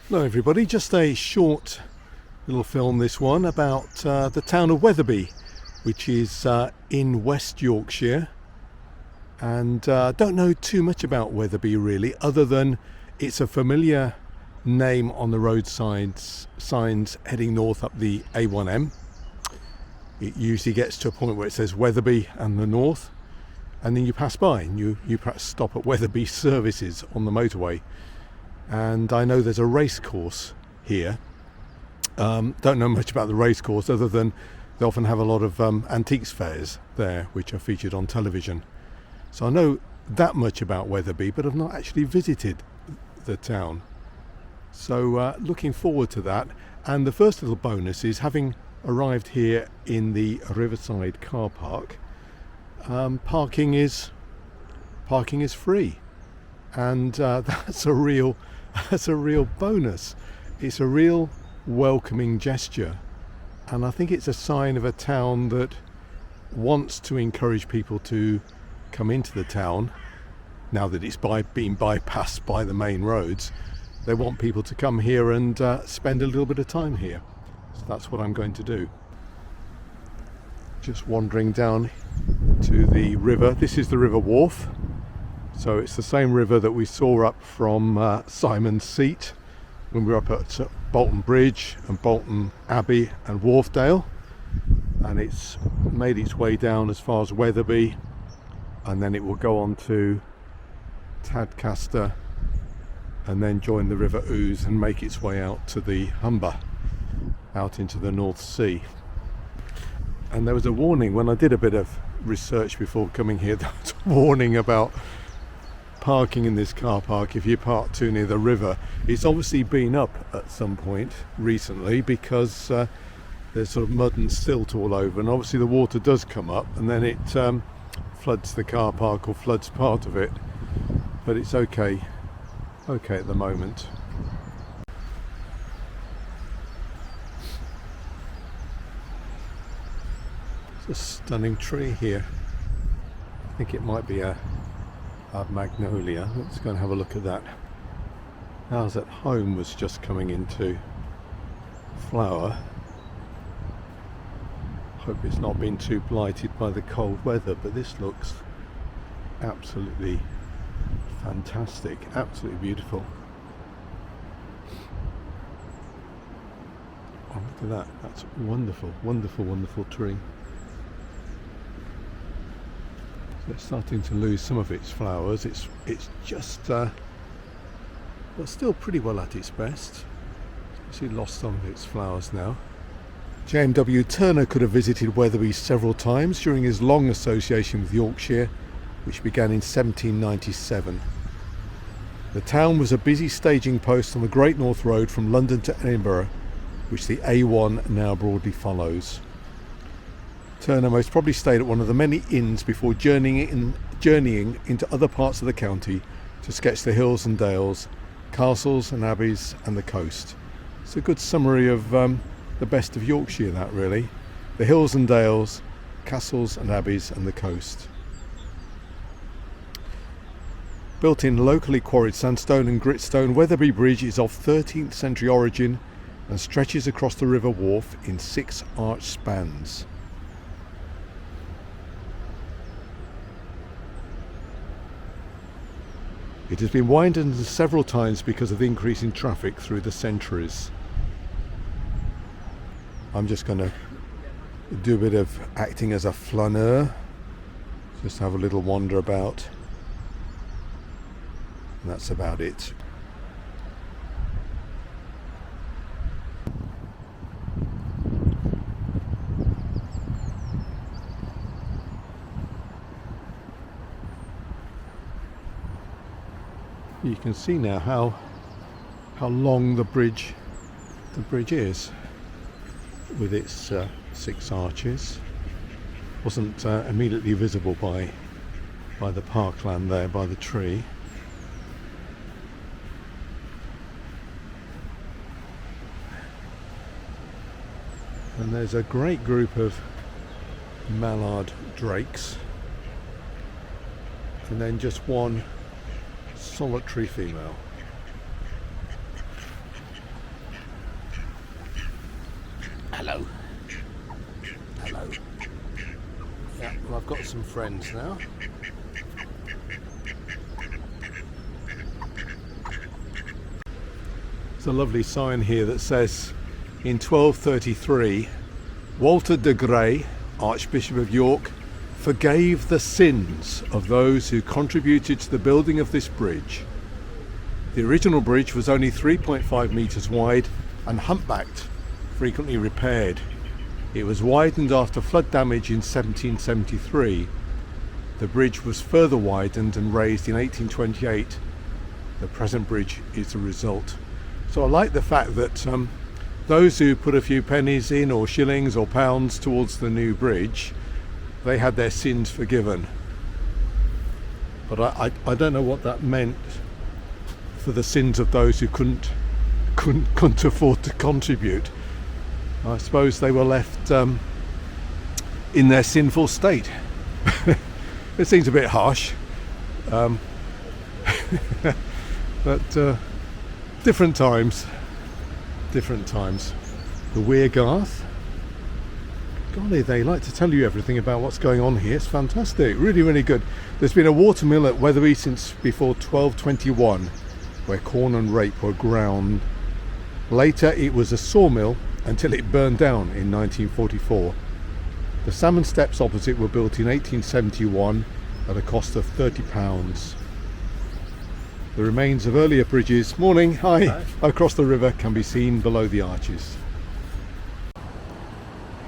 Hello everybody, just a short little film, this one, about the town of Wetherby, which is in West Yorkshire. And don't know too much about Wetherby really, other than it's a familiar name on the roadside signs heading north up the A1M. It usually gets to a point where it says Wetherby and the north, and then you pass by and you perhaps stop at Wetherby Services on the motorway. And I know there's a race course here. Don't know much about the race course other than they often have a lot of antiques fairs there which are featured on television. So I know that much about Wetherby, but I've not actually visited the town. So looking forward to that. And the first little bonus is, having arrived here in the Riverside car park, parking is free, and that's a real bonus. It's a real welcoming gesture, and I think it's a sign of a town that wants to encourage people to come into the town. Now that it's being bypassed by the main roads, they want people to come here and spend a little bit of time here. So that's what I'm going to do. Just wandering down to the river. This is the River Wharfe. So it's the same river that we saw up from Simon's Seat when we were up at Bolton Bridge and Bolton Abbey and Wharfedale, and it's made its way down as far as Wetherby, and then it will go on to Tadcaster and then join the River Ouse and make its way out to the Humber, out into the North Sea. And there was a warning when I did a bit of research before coming here. There was a warning about parking in this car park if you park too near the river. It's obviously been up at some point recently because there's sort of mud and silt all over, and obviously the water does come up and then it floods the car park or floods part of it, but it's okay at the moment. It's a stunning tree here. I think it might be a magnolia. Let's go and have a look at that. Ours at home was just coming into flower. Hope it's not been too blighted by the cold weather, but this looks absolutely fantastic, absolutely beautiful. Oh, look at that. That's wonderful, wonderful, wonderful tree. It's starting to lose some of its flowers. It's just well, still pretty well at its best. It's lost some of its flowers now. J.M.W. Turner could have visited Wetherby several times during his long association with Yorkshire, which began in 1797. The town was a busy staging post on the Great North Road from London to Edinburgh, which the A1 now broadly follows. Turner most probably stayed at one of the many inns before journeying into other parts of the county to sketch the hills and dales, castles and abbeys and the coast. It's a good summary of the best of Yorkshire, that really. The hills and dales, castles and abbeys and the coast. Built in locally quarried sandstone and gritstone, Wetherby Bridge is of 13th century origin and stretches across the River Wharfe in 6 arched spans. It has been widened several times because of the increase in traffic through the centuries. I'm just going to do a bit of acting as a flaneur, just have a little wander about, and that's about it. You can see now how long the bridge is, with its 6 arches. Wasn't immediately visible by the parkland there, by the tree. And there's a great group of mallard drakes, and then just one solitary female. Hello. Hello. Yeah, well, I've got some friends now. There's a lovely sign here that says, in 1233, Walter de Grey, Archbishop of York, forgave the sins of those who contributed to the building of this bridge. The original bridge was only 3.5 metres wide and humpbacked, frequently repaired. It was widened after flood damage in 1773. The bridge was further widened and raised in 1828. The present bridge is the result. So I like the fact that those who put a few pennies in, or shillings or pounds, towards the new bridge, they had their sins forgiven. But I don't know what that meant for the sins of those who couldn't afford to contribute. I suppose they were left in their sinful state. It seems a bit harsh, but different times. The Weir Garth. Golly, they like to tell you everything about what's going on here. It's fantastic, really, really good. There's been a water mill at Wetherby since before 1221, where corn and rape were ground. Later it was a sawmill until it burned down in 1944. The salmon steps opposite were built in 1871 at a cost of £30. The remains of earlier bridges, hi, across the river can be seen below the arches.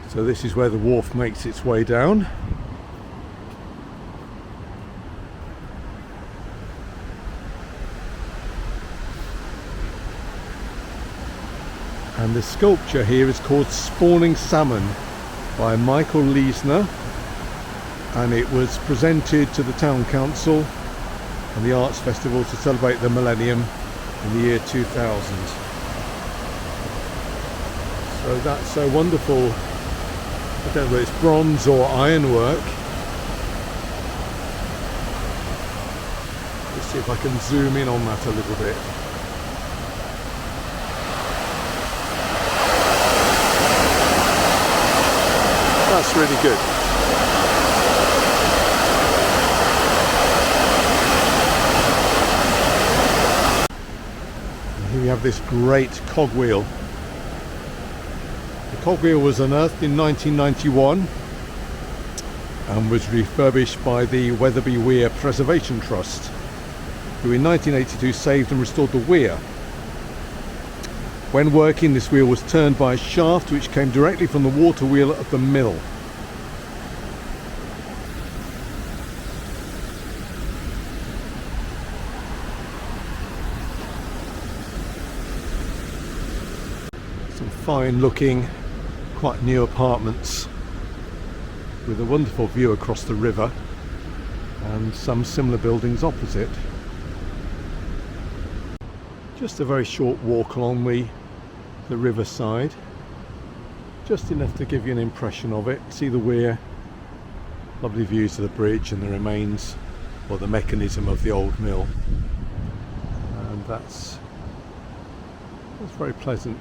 So this is where the wharf makes its way down. And the sculpture here is called Spawning Salmon by Michael Leisner, and it was presented to the Town Council and the Arts Festival to celebrate the millennium in the year 2000. So that's so wonderful. I don't know whether it's bronze or ironwork. Let's see if I can zoom in on that a little bit. That's really good. And here we have this great cogwheel. The cogwheel was unearthed in 1991 and was refurbished by the Wetherby Weir Preservation Trust, who in 1982 saved and restored the weir. When working, this wheel was turned by a shaft which came directly from the water wheel of the mill. Some fine looking, quite new apartments with a wonderful view across the river and some similar buildings opposite. Just a very short walk along the riverside, just enough to give you an impression of it. See the weir, lovely views of the bridge and the remains or the mechanism of the old mill, and that's very pleasant.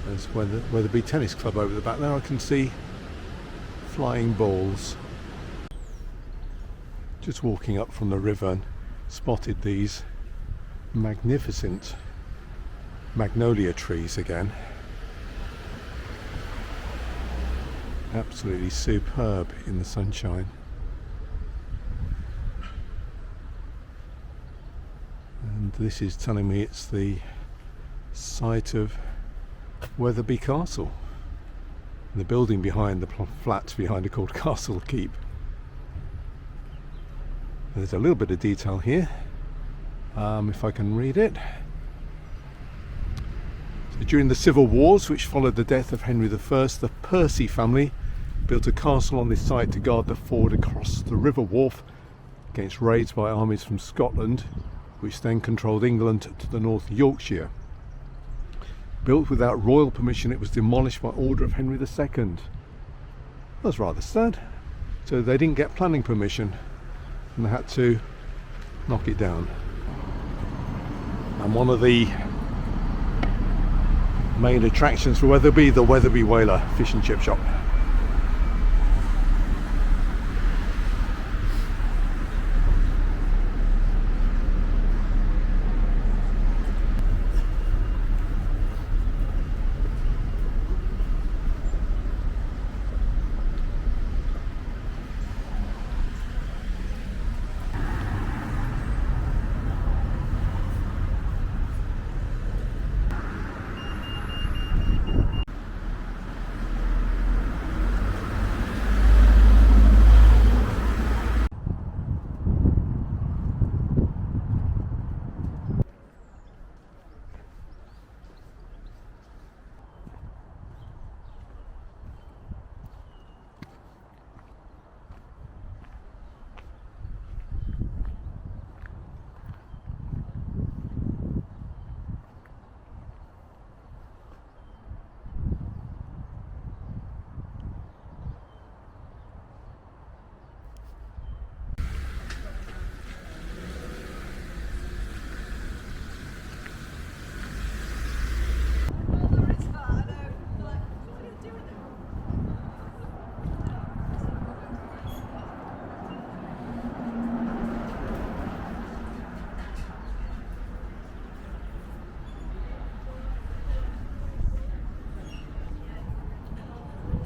There's Wetherby Tennis Club over the back there. I can see flying balls. Just walking up from the river and spotted these magnificent magnolia trees again. Absolutely superb in the sunshine. And this is telling me it's the site of Wetherby Castle. The building behind, the flats behind, are called Castle Keep. There's a little bit of detail here, if I can read it. So during the civil wars which followed the death of Henry I, the Percy family built a castle on this site to guard the ford across the river wharf against raids by armies from Scotland, which then controlled England to the north of Yorkshire. Built without royal permission, it was demolished by order of Henry II. That's rather sad. So they didn't get planning permission and they had to knock it down. And one of the Main attractions for Wetherby, the Wetherby Whaler fish and chip shop.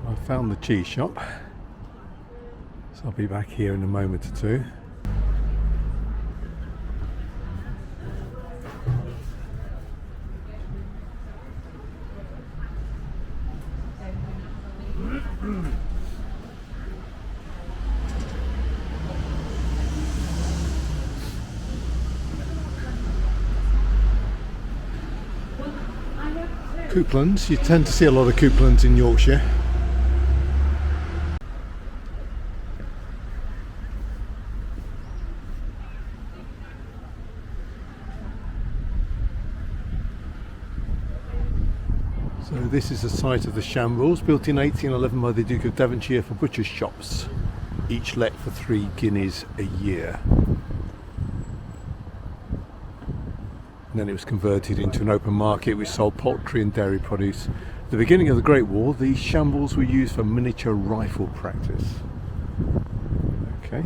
I found the cheese shop, so I'll be back here in a moment or two. Couplands, you tend to see a lot of couplands in Yorkshire. So this is the site of the Shambles, built in 1811 by the Duke of Devonshire for butchers' shops, each let for 3 guineas a year. And then it was converted into an open market which sold poultry and dairy produce. At the beginning of the Great War, these Shambles were used for miniature rifle practice. Okay.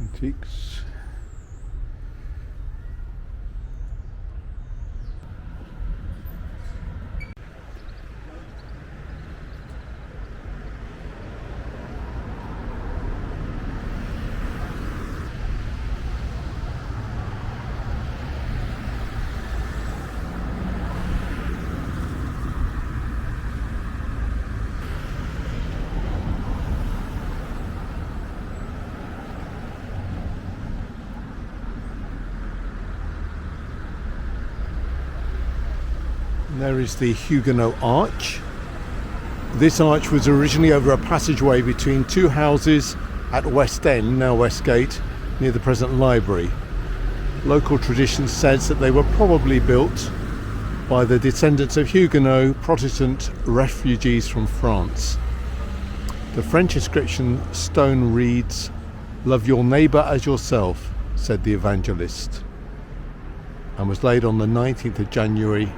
Antiques. There is the Huguenot Arch. This arch was originally over a passageway between 2 houses at West End, now Westgate, near the present library. Local tradition says that they were probably built by the descendants of Huguenot Protestant refugees from France. The French inscription stone reads, "Love your neighbour as yourself," said the evangelist, and was laid on the 19th of January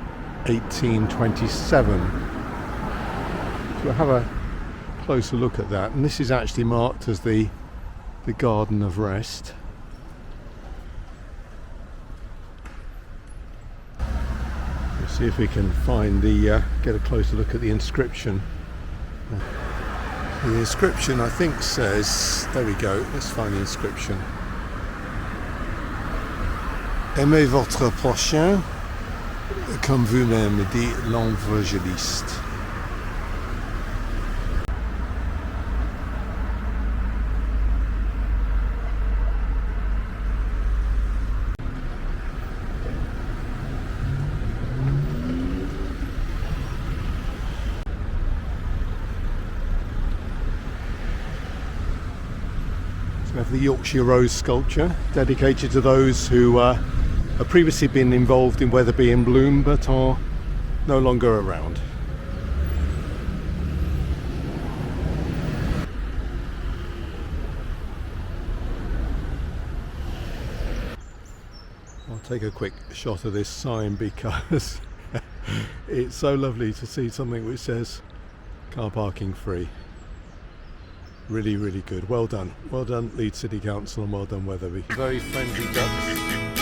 1827. So we'll have a closer look at that, and this is actually marked as the Garden of Rest. We'll see if we can find get a closer look at the inscription. The inscription I think says, there we go, let's find the inscription. Aimez votre prochain comme vous-même, dit l'évangéliste. So we have the Yorkshire Rose sculpture, dedicated to those who have previously been involved in Wetherby and Bloom, but are no longer around. I'll take a quick shot of this sign because it's so lovely to see something which says car parking free. Really, really good. Well done. Well done, Leeds City Council, and well done, Wetherby. Very friendly ducks.